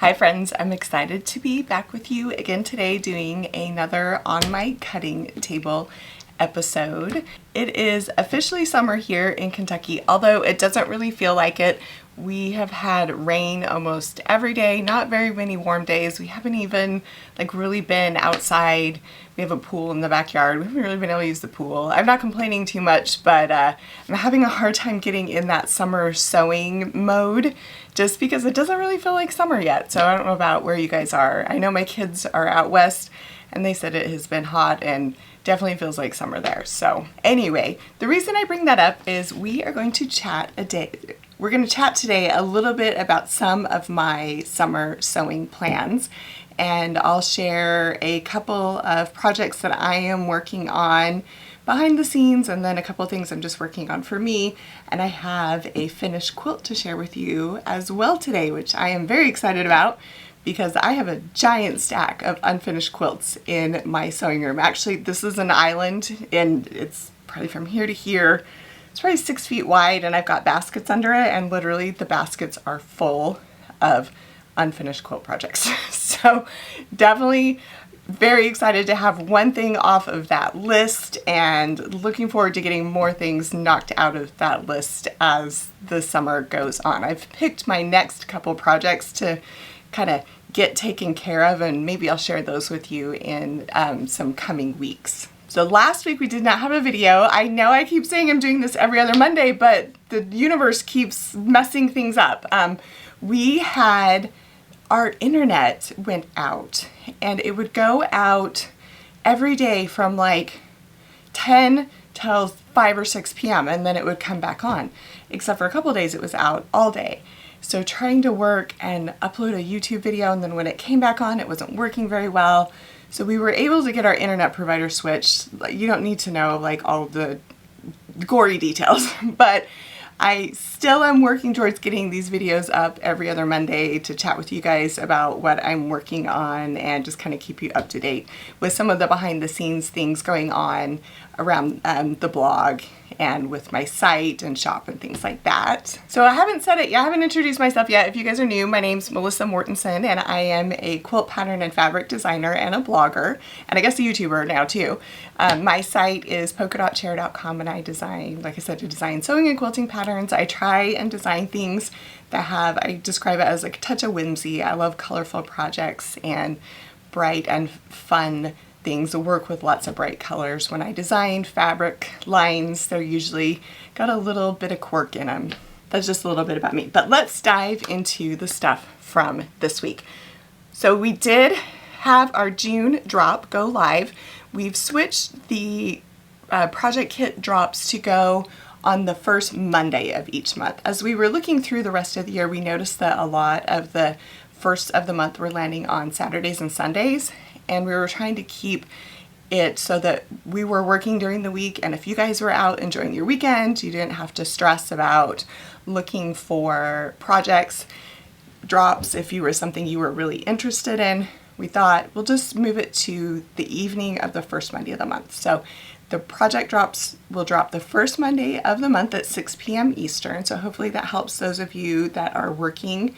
Hi friends, I'm excited to be back with you again today doing another On My Cutting Table episode. It is officially summer here in Kentucky, although it doesn't really feel like it. We have had rain almost every day, not very many warm days. We haven't even really been outside. We have a pool in the backyard. We haven't really been able to use the pool. I'm not complaining too much, but I'm having a hard time getting in that summer sewing mode just because it doesn't really feel like summer yet. So I don't know about where you guys are. I know my kids are out west and they said it has been hot and definitely feels like summer there. So anyway, the reason I bring that up is we are going to chat We're going to chat today a little bit about some of my summer sewing plans, and I'll share a couple of projects that I am working on behind the scenes and then a couple of things I'm just working on for me. And I have a finished quilt to share with you as well today, which I am very excited about because I have a giant stack of unfinished quilts in my sewing room. Actually, this is an island and it's probably from here to here. It's probably 6 feet wide and I've got baskets under it, and literally the baskets are full of unfinished quilt projects. So definitely very excited to have one thing off of that list and looking forward to getting more things knocked out of that list as the summer goes on. I've picked my next couple projects to kind of get taken care of, and maybe I'll share those with you in some coming weeks. So last week we did not have a video. I know I keep saying I'm doing this every other Monday, but the universe keeps messing things up. We had our internet went out, and it would go out every day from like 10 till 5 or 6 p.m. and then it would come back on. Except for a couple of days it was out all day. So trying to work and upload a YouTube video, and then when it came back on it wasn't working very well. So we were able to get our internet provider switched. You don't need to know like all the gory details, but I still am working towards getting these videos up every other Monday to chat with you guys about what I'm working on and just kind of keep you up to date with some of the behind the scenes things going on around the blog and with my site and shop and things like that. So I haven't said it yet, I haven't introduced myself yet. If you guys are new, my name's Melissa Mortensen and I am a quilt pattern and fabric designer and a blogger, and I guess a YouTuber now too. My site is polkadotchair.com and I design, like I said, to design sewing and quilting patterns. I try and design things that have, I describe it as like a touch of whimsy. I love colorful projects and bright and fun things. I work with lots of bright colors. When I design fabric lines, they're usually got a little bit of quirk in them. That's just a little bit about me. But let's dive into the stuff from this week. So we did have our June drop go live. We've switched the project kit drops to go on the first Monday of each month. As we were looking through the rest of the year, we noticed that a lot of the first of the month were landing on Saturdays and Sundays, and we were trying to keep it so that we were working during the week, and if you guys were out enjoying your weekend, you didn't have to stress about looking for projects drops. If you were something you were really interested in, we thought we'll just move it to the evening of the first Monday of the month. So the project drops will drop the first Monday of the month at 6 p.m. Eastern. So hopefully that helps those of you that are working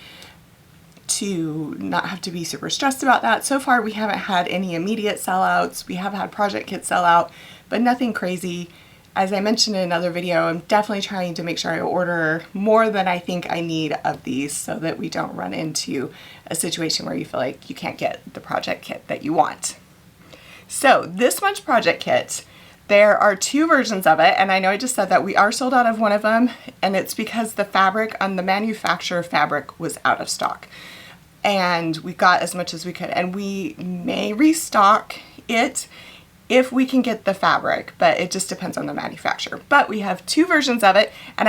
to not have to be super stressed about that. So far we haven't had any immediate sellouts. We have had project kits sell out, but nothing crazy. As I mentioned in another video, I'm definitely trying to make sure I order more than I think I need of these so that we don't run into a situation where you feel like you can't get the project kit that you want. So this month's project kit, there are 2 versions of it, and I know I just said that we are sold out of one of them, and it's because the fabric on the manufacturer fabric was out of stock. And we got as much as we could, and we may restock it if we can get the fabric, but it just depends on the manufacturer. But we have 2 versions of it, and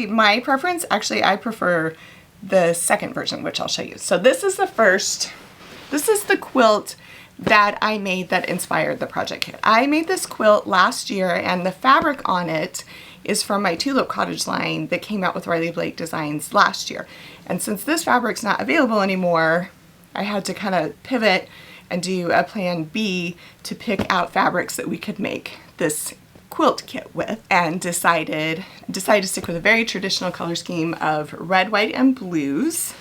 my preference, I prefer the second version, which I'll show you. So this is the quilt that I made that inspired the project kit. I made this quilt last year, and the fabric on it is from my Tulip Cottage line that came out with Riley Blake Designs last year. And since this fabric's not available anymore, I had to kind of pivot and do a plan B to pick out fabrics that we could make this quilt kit with, and decided to stick with a very traditional color scheme of red, white, and blues.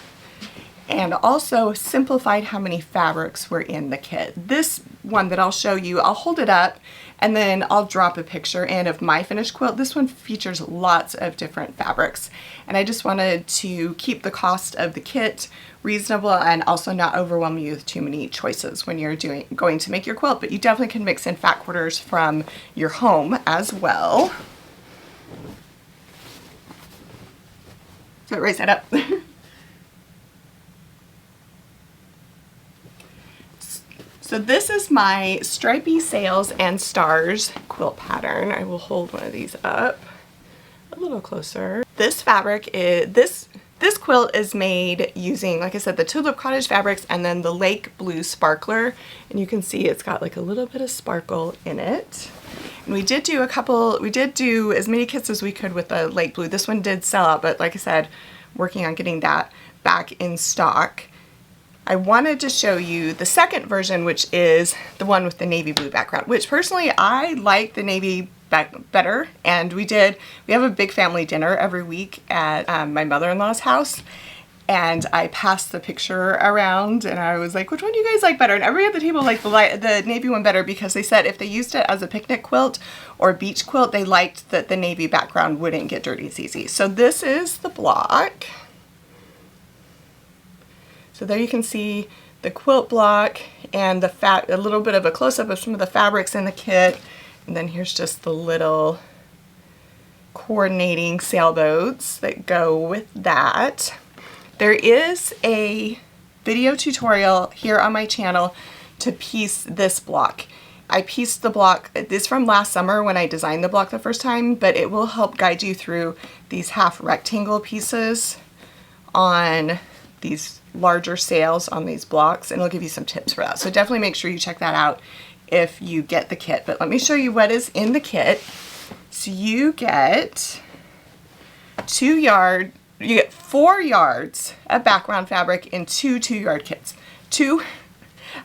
and also simplified how many fabrics were in the kit. This one that I'll show you, I'll hold it up and then I'll drop a picture in of my finished quilt. This one features lots of different fabrics, and I just wanted to keep the cost of the kit reasonable and also not overwhelm you with too many choices when you're going to make your quilt, but you definitely can mix in fat quarters from your home as well. So raise that up. So this is my Stripey Sails and Stars quilt pattern. I will hold one of these up a little closer. This fabric is, this quilt is made using, like I said, the Tulip Cottage fabrics and then the Lake Blue Sparkler. And you can see it's got like a little bit of sparkle in it. And we did do as many kits as we could with the Lake Blue. This one did sell out, but like I said, working on getting that back in stock. I wanted to show you the second version, which is the one with the navy blue background, which personally I like the navy better. And we have a big family dinner every week at my mother-in-law's house. And I passed the picture around and I was like, which one do you guys like better? And everybody at the table liked the navy one better because they said if they used it as a picnic quilt or beach quilt, they liked that the navy background wouldn't get dirty as easy. So this is the block. So there you can see the quilt block and a little bit of a close-up of some of the fabrics in the kit. And then here's just the little coordinating sailboats that go with that. There is a video tutorial here on my channel to piece this block. I pieced the block, this from last summer when I designed the block the first time, but it will help guide you through these half rectangle pieces on these larger sails on these blocks, and it'll give you some tips for that. So definitely make sure you check that out if you get the kit. But let me show you what is in the kit. So you get 4 yards of background fabric in 2 2-yard kits.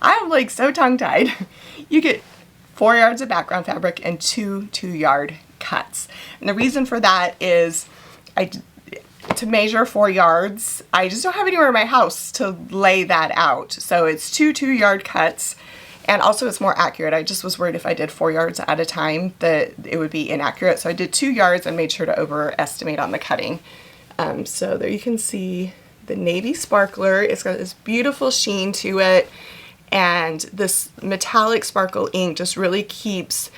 I'm like so tongue-tied. You get 4 yards of background fabric and 2 2-yard cuts. And the reason for that is to measure 4 yards, I just don't have anywhere in my house to lay that out. So it's 2 2-yard cuts, and also it's more accurate. I just was worried if I did 4 yards at a time that it would be inaccurate. So I did 2 yards and made sure to overestimate on the cutting. So there you can see the navy sparkler. It's got this beautiful sheen to it. And this metallic sparkle ink just really gives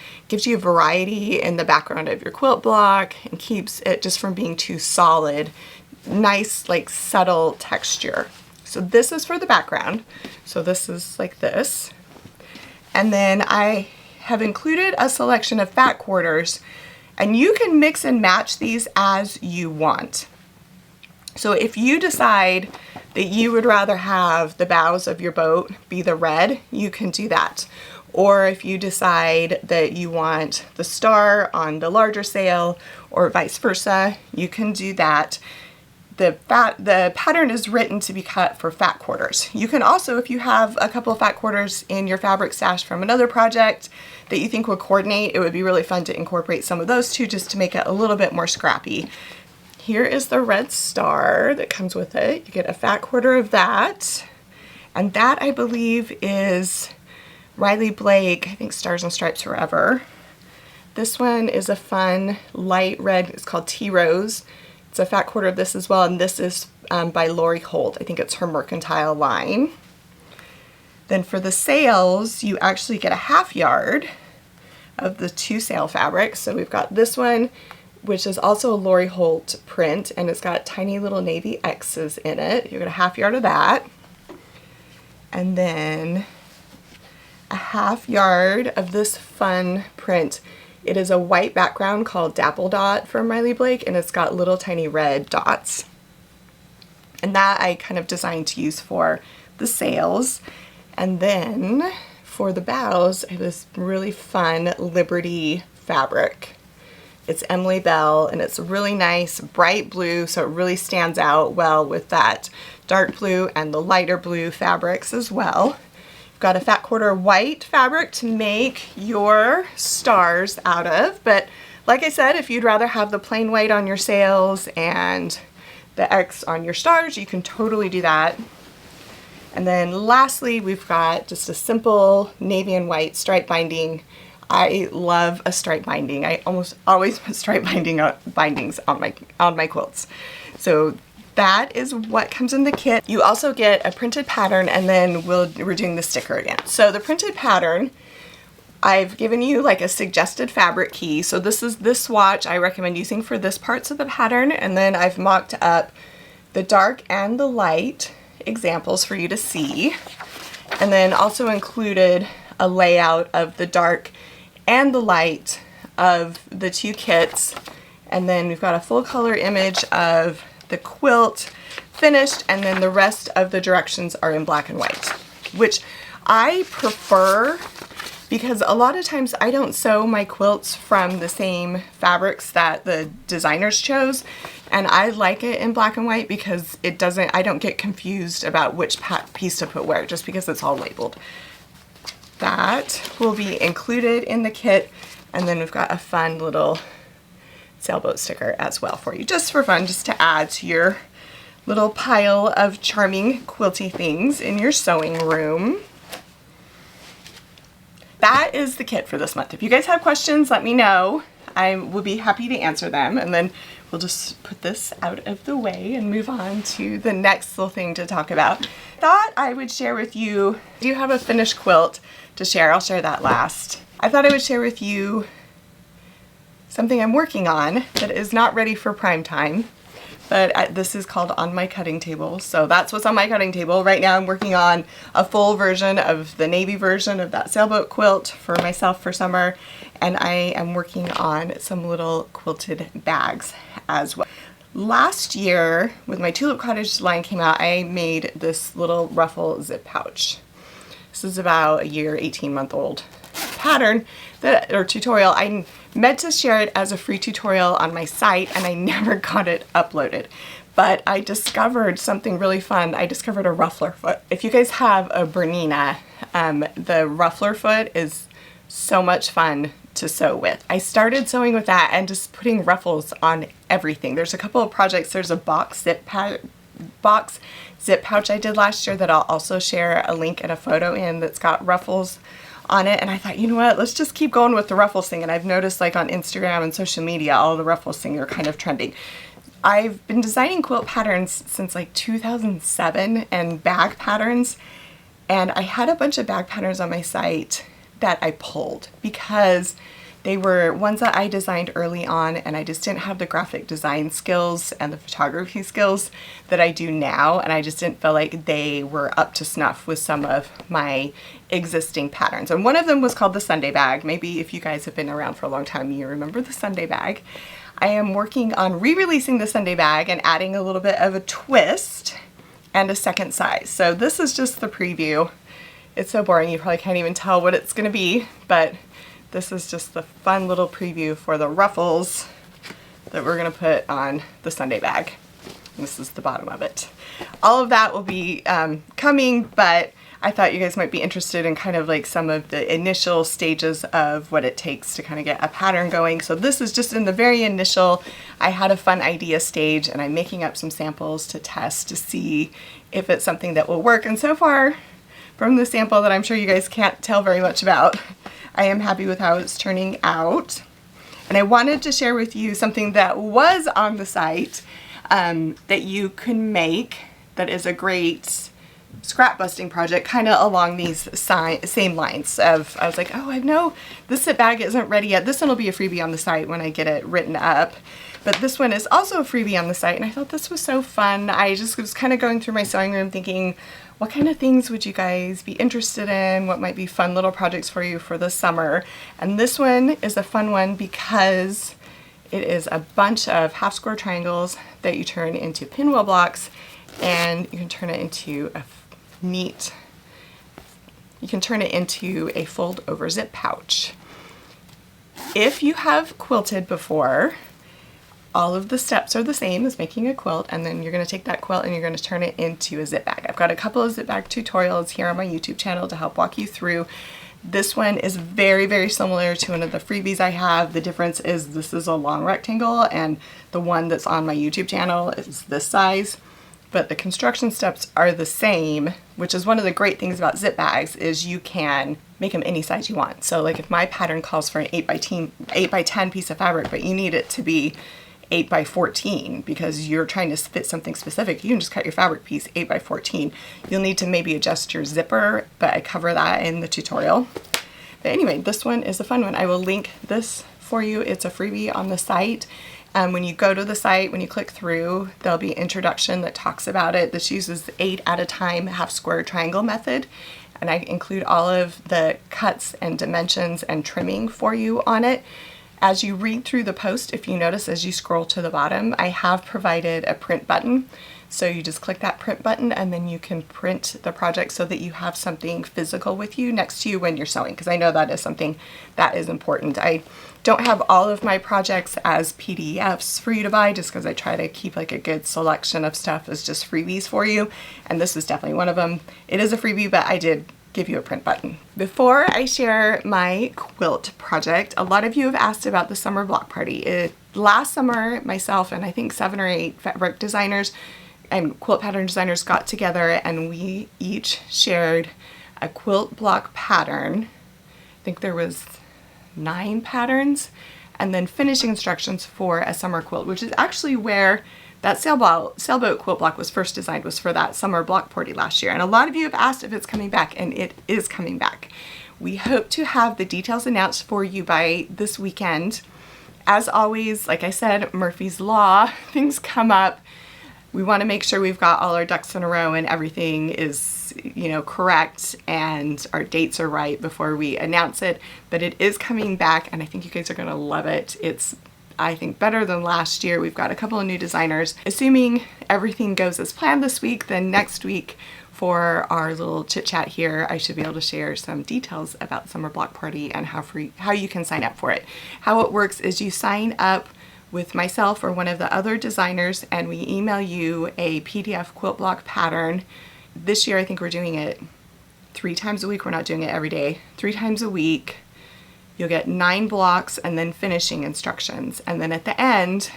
you variety in the background of your quilt block and keeps it just from being too solid. Nice, like subtle texture. So this is for the background. So this is like this. And then I have included a selection of fat quarters, and you can mix and match these as you want. So if you decide that you would rather have the bows of your boat be the red, you can do that. Or if you decide that you want the star on the larger sail or vice versa, you can do that. The pattern is written to be cut for fat quarters. You can also, if you have a couple of fat quarters in your fabric stash from another project that you think would coordinate, it would be really fun to incorporate some of those too, just to make it a little bit more scrappy. Here is the red star that comes with it. You get a fat quarter of that. And that, I believe, is Riley Blake, I think Stars and Stripes Forever. This one is a fun light red. It's called Tea Rose. It's a fat quarter of this as well, and this is by Lori Holt. I think it's her Mercantile line. Then for the sails, you actually get a half yard of the 2 sail fabrics. So we've got this one, which is also a Lori Holt print, and it's got tiny little navy X's in it. You get a half yard of that. And then a half yard of this fun print. It is a white background called Dapple Dot from Riley Blake, and it's got little tiny red dots. And that I kind of designed to use for the sails. And then for the bows, I have this really fun Liberty fabric. It's Emily Bell, and it's really nice bright blue, so it really stands out well with that dark blue and the lighter blue fabrics as well. You've got a fat quarter white fabric to make your stars out of, but like I said, if you'd rather have the plain white on your sails and the X on your stars, you can totally do that. And then lastly, we've got just a simple navy and white stripe binding. I love a stripe binding. I almost always put stripe bindings on my quilts. So that is what comes in the kit. You also get a printed pattern, and then we're doing the sticker again. So the printed pattern, I've given you like a suggested fabric key. So this is this swatch I recommend using for this parts of the pattern, and then I've mocked up the dark and the light examples for you to see, and then also included a layout of the dark and the light of the two kits. And then we've got a full color image of the quilt finished, and then the rest of the directions are in black and white, which I prefer because a lot of times I don't sew my quilts from the same fabrics that the designers chose, and I like it in black and white because I don't get confused about which piece to put where, just because it's all labeled. That will be included in the kit, and then we've got a fun little sailboat sticker as well for you, just for fun, just to add to your little pile of charming quilty things in your sewing room. That is the kit for this month. If you guys have questions, let me know. I will be happy to answer them, and then we'll just put this out of the way and move on to the next little thing to talk about. Thought I would share with you, I do have a finished quilt to share. I'll share that last. I thought I would share with you something I'm working on that is not ready for prime time, but this is called On My Cutting Table. So that's what's on my cutting table. Right now I'm working on a full version of the navy version of that sailboat quilt for myself for summer, and I am working on some little quilted bags as well. Last year, when my Tulip Cottage line came out, I made this little ruffle zip pouch. This is about a year, 18-month-old pattern or tutorial. I meant to share it as a free tutorial on my site, and I never got it uploaded. But I discovered something really fun. I discovered a ruffler foot. If you guys have a Bernina, the ruffler foot is so much fun to sew with. I started sewing with that and just putting ruffles on everything. There's a couple of projects. There's a box zip pouch I did last year that I'll also share a link and a photo in, that's got ruffles on it. And I thought, you know what, let's just keep going with the ruffles thing. And I've noticed, like, on Instagram and social media, all the ruffles thing are kind of trending. I've been designing quilt patterns since like 2007, and bag patterns, and I had a bunch of bag patterns on my site that I pulled because they were ones that I designed early on, and I just didn't have the graphic design skills and the photography skills that I do now, and I just didn't feel like they were up to snuff with some of my existing patterns. And one of them was called the Sunday bag. Maybe if you guys have been around for a long time, you remember the Sunday bag. I am working on re-releasing the Sunday bag and adding a little bit of a twist and a second size. So this is just the preview. It's so boring, you probably can't even tell what it's gonna be, but this is just the fun little preview for the ruffles that we're gonna put on the Sunday bag. This is the bottom of it. All of that will be coming, but I thought you guys might be interested in kind of like some of the initial stages of what it takes to kind of get a pattern going. So this is just in the very initial, I had a fun idea stage, and I'm making up some samples to test to see if it's something that will work. And so far, from the sample that I'm sure you guys can't tell very much about, I am happy with how it's turning out. And I wanted to share with you something that was on the site that you can make, that is a great scrap busting project, kind of along these same lines of, I was like, oh, I know this zip bag isn't ready yet. This one will be a freebie on the site when I get it written up. But this one is also a freebie on the site, and I thought this was so fun. I just was kind of going through my sewing room thinking, what kind of things would you guys be interested in? What might be fun little projects for you for the summer? And this one is a fun one because it is a bunch of half square triangles that you turn into pinwheel blocks, and you can turn it into a neat, you can turn it into a fold over zip pouch. If you have quilted before, all of the steps are the same as making a quilt, and then you're going to take that quilt and you're going to turn it into a zip bag. I've got a couple of zip bag tutorials here on my YouTube channel to help walk you through. This one is very, very similar to one of the freebies I have. The difference is this is a long rectangle, and the one that's on my YouTube channel is this size. but the construction steps are the same, which is one of the great things about zip bags, is you can make them any size you want. So like if my pattern calls for an 8x10 piece of fabric, but you need it to be 8x14 because you're trying to fit something specific, you can just cut your fabric piece 8x14. You'll need to maybe adjust your zipper, but I cover that in the tutorial. But anyway, this one is a fun one. I will link this for you. It's a freebie on the site. When you go to the site, when you click through, there'll be an introduction that talks about it. This uses 8 at a time half square triangle method. And I include all of the cuts and dimensions and trimming for you on it. As you read through the post, if you notice as you scroll to the bottom, I have provided a print button. So you just click that print button and then you can print the project so that you have something physical with you next to you when you're sewing, because I know that is something that is important. I don't have all of my projects as PDFs for you to buy just because I try to keep like a good selection of stuff as just freebies for you, and this is definitely one of them. It is a freebie, but I did give you a print button. Before I share my quilt project, a lot of you have asked about the summer block party. Last summer, myself and I think 7 or 8 fabric designers and quilt pattern designers got together and we each shared a quilt block pattern. I think there was 9 patterns, and then finishing instructions for a summer quilt, which is actually where that sailboat quilt block was first designed, was for that summer block party last year. And a lot of you have asked if it's coming back, and it is coming back. We hope to have the details announced for you by this weekend. As always, like I said, Murphy's Law, things come up. We want to make sure we've got all our ducks in a row and everything is, you know, correct and our dates are right before we announce it. But it is coming back and I think you guys are going to love it. It's, I think, better than last year. We've got a couple of new designers. Assuming everything goes as planned this week, then next week for our little chit chat here, I should be able to share some details about Summer Block Party and how you can sign up for it. How it works is you sign up with myself or one of the other designers and we email you a PDF quilt block pattern. This year I think we're doing it 3 times a week. We're not doing it every day. 3 times a week. You'll get 9 blocks and then finishing instructions. And then at the end,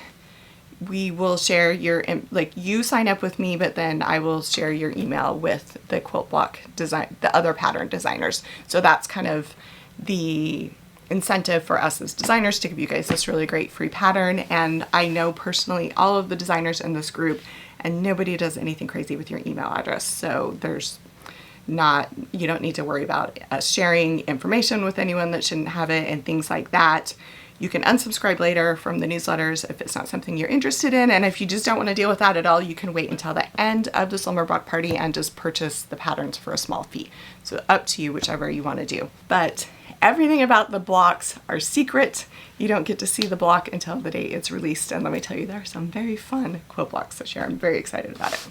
we will share your, like you sign up with me, but then I will share your email with the quilt block design, the other pattern designers. So that's kind of the incentive for us as designers to give you guys this really great free pattern. And I know personally all of the designers in this group and nobody does anything crazy with your email address. So you don't need to worry about us sharing information with anyone that shouldn't have it and things like that. You can unsubscribe later from the newsletters if it's not something you're interested in. And if you just don't want to deal with that at all, you can wait until the end of the Summer Block Party and just purchase the patterns for a small fee. So up to you, whichever you want to do. But everything about the blocks are secret. You don't get to see the block until the day it's released. And let me tell you, there are some very fun quilt blocks this year. I'm very excited about it.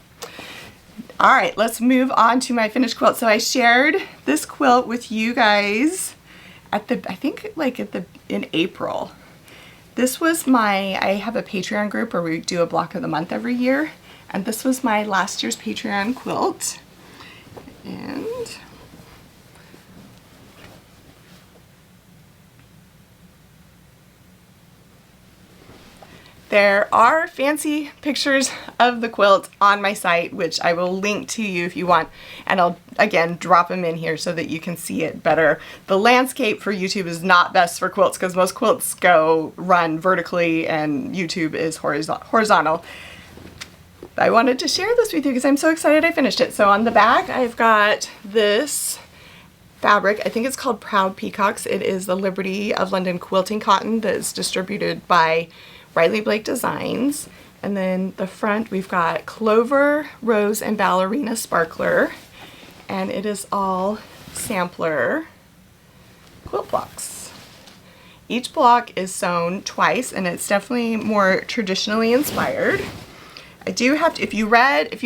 All right, let's move on to my finished quilt. So I shared this quilt with you guys in April. This was I have a Patreon group where we do a block of the month every year. And this was my last year's Patreon quilt. And there are fancy pictures of the quilt on my site, which I will link to you if you want. And I'll, again, drop them in here so that you can see it better. The landscape for YouTube is not best for quilts because most quilts run vertically and YouTube is horizontal. I wanted to share this with you because I'm so excited I finished it. So on the back, I've got this fabric. I think it's called Proud Peacocks. It is the Liberty of London quilting cotton that is distributed by Riley Blake Designs. And then the front we've got Clover, Rose, and Ballerina Sparkler. And it is all Sampler quilt blocks. Each block is sewn twice and it's definitely more traditionally inspired. I do have to, if you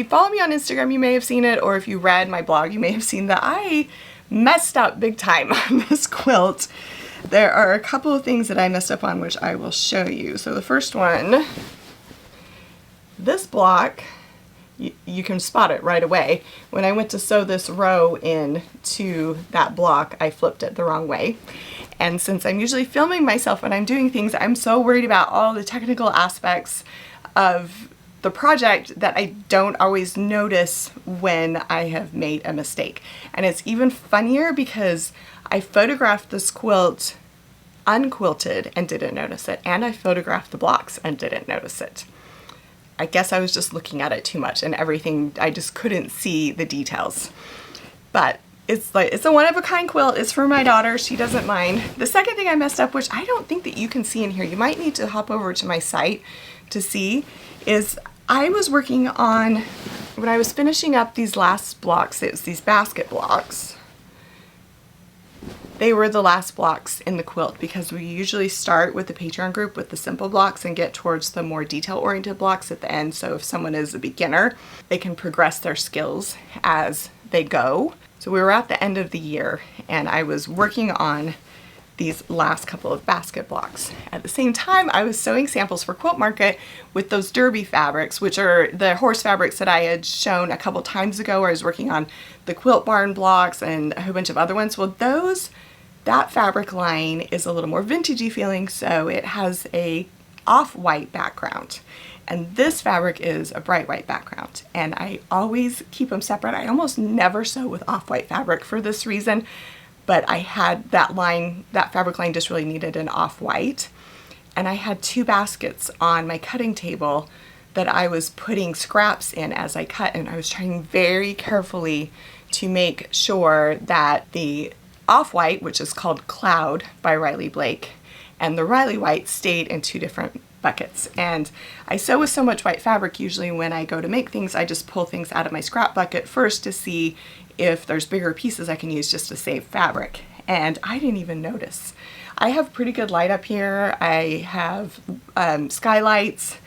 follow me on Instagram, you may have seen it, or if you read my blog, you may have seen that I messed up big time on this quilt. There are a couple of things that I messed up on, which I will show you. So the first one, this block, you can spot it right away. When I went to sew this row into that block, I flipped it the wrong way. And since I'm usually filming myself when I'm doing things, I'm so worried about all the technical aspects of the project that I don't always notice when I have made a mistake. And it's even funnier because I photographed this quilt unquilted and didn't notice it, and I photographed the blocks and didn't notice it. I guess I was just looking at it too much and everything, I just couldn't see the details. But it's a one-of-a-kind quilt. It's for my daughter. She doesn't mind. The second thing I messed up, which I don't think that you can see in here, you might need to hop over to my site to see, is I was working on, when I was finishing up these last blocks, it was these basket blocks. They were the last blocks in the quilt because we usually start with the Patreon group with the simple blocks and get towards the more detail-oriented blocks at the end. So if someone is a beginner, they can progress their skills as they go. So we were at the end of the year and I was working on these last couple of basket blocks. At the same time, I was sewing samples for Quilt Market with those derby fabrics, which are the horse fabrics that I had shown a couple times ago where I was working on the Quilt Barn blocks and a whole bunch of other ones. Well, that fabric line is a little more vintagey feeling, so it has a off-white background. And this fabric is a bright white background. And I always keep them separate. I almost never sew with off-white fabric for this reason, but I had that fabric line just really needed an off-white. And I had two baskets on my cutting table that I was putting scraps in as I cut, and I was trying very carefully to make sure that the off-white, which is called Cloud by Riley Blake, and the Riley white stayed in two different buckets. And I sew with so much white fabric, usually when I go to make things, I just pull things out of my scrap bucket first to see if there's bigger pieces I can use just to save fabric. And I didn't even notice. I have pretty good light up here. I have skylights,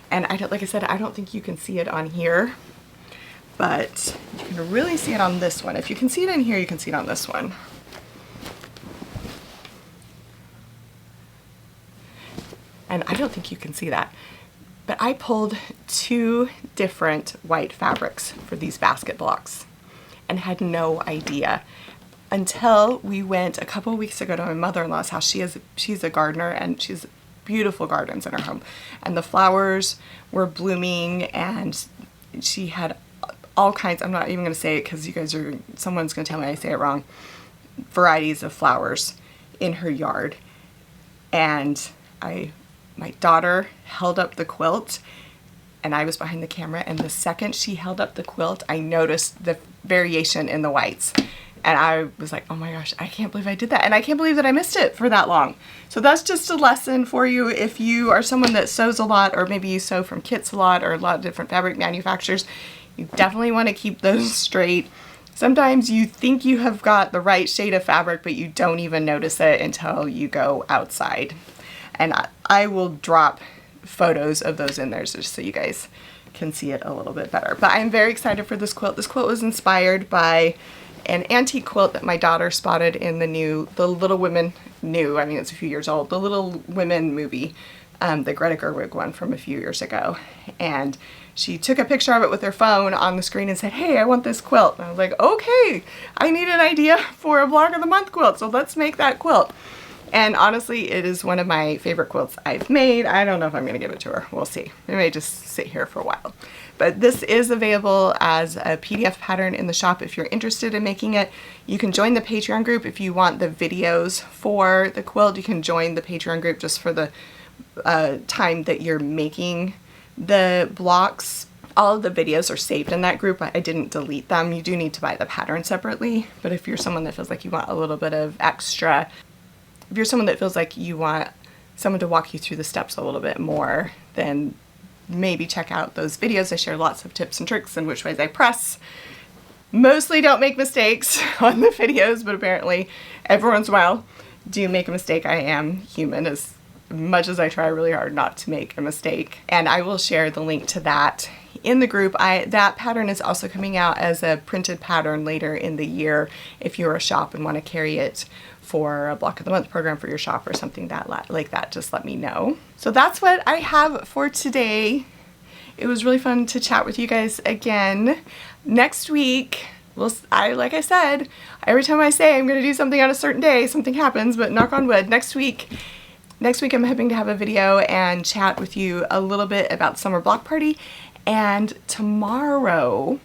and like I said, I don't think you can see it on here, but you can really see it on this one. If you can see it in here, you can see it on this one. And I don't think you can see that, but I pulled two different white fabrics for these basket blocks and had no idea until we went a couple weeks ago to my mother-in-law's house. She's a gardener and she's beautiful gardens in her home, and the flowers were blooming, and she had all kinds, I'm not even going to say it because someone's going to tell me I say it wrong, varieties of flowers in her yard. And my daughter held up the quilt and I was behind the camera, and the second she held up the quilt, I noticed the variation in the whites. And I was like, oh my gosh, I can't believe I did that. And I can't believe that I missed it for that long. So that's just a lesson for you if you are someone that sews a lot, or maybe you sew from kits a lot, or a lot of different fabric manufacturers. You definitely want to keep those straight. Sometimes you think you have got the right shade of fabric, but you don't even notice it until you go outside. And I will drop photos of those in there just so you guys can see it a little bit better. But I'm very excited for this quilt. This quilt was inspired by an antique quilt that my daughter spotted in the Little Women I mean, it's a few years old, the Little Women movie, the Greta Gerwig one from a few years ago. And she took a picture of it with her phone on the screen and said, hey, I want this quilt. And I was like, okay, I need an idea for a Blog of the Month quilt, so let's make that quilt. And honestly, it is one of my favorite quilts I've made. I don't know if I'm going to give it to her. We'll see. It may just sit here for a while. But this is available as a PDF pattern in the shop if you're interested in making it. You can join the Patreon group if you want the videos for the quilt. You can join the Patreon group just for the time that you're making the blocks. All of the videos are saved in that group. I didn't delete them. You do need to buy the pattern separately. But if you're someone that feels like you want a little bit of extra, if you're someone that feels like you want someone to walk you through the steps a little bit more, then maybe check out those videos. I share lots of tips and tricks and which ways I press. Mostly don't make mistakes on the videos, but apparently every once in a while do make a mistake. I am human, as much as I try really hard not to make a mistake. And I will share the link to that in the group. That pattern is also coming out as a printed pattern later in the year if you're a shop and want to carry it for a Block of the Month program for your shop or something like that, just let me know. So that's what I have for today. It was really fun to chat with you guys again. Next week, like I said, every time I say I'm going to do something on a certain day, something happens, but knock on wood. Next week I'm hoping to have a video and chat with you a little bit about the summer block party And tomorrow,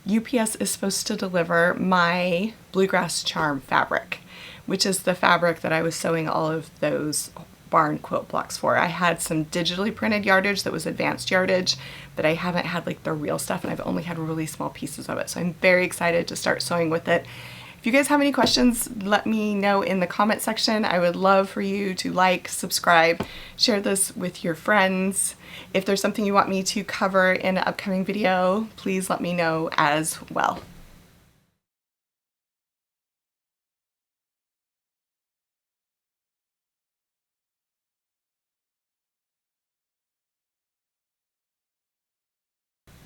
UPS is supposed to deliver my Bluegrass Charm fabric, which is the fabric that I was sewing all of those barn quilt blocks for. I had some digitally printed yardage that was advanced yardage, but I haven't had like the real stuff, and I've only had really small pieces of it. So I'm very excited to start sewing with it. If you guys have any questions, let me know in the comment section. I would love for you to like, subscribe, share this with your friends. If there's something you want me to cover in an upcoming video, please let me know as well.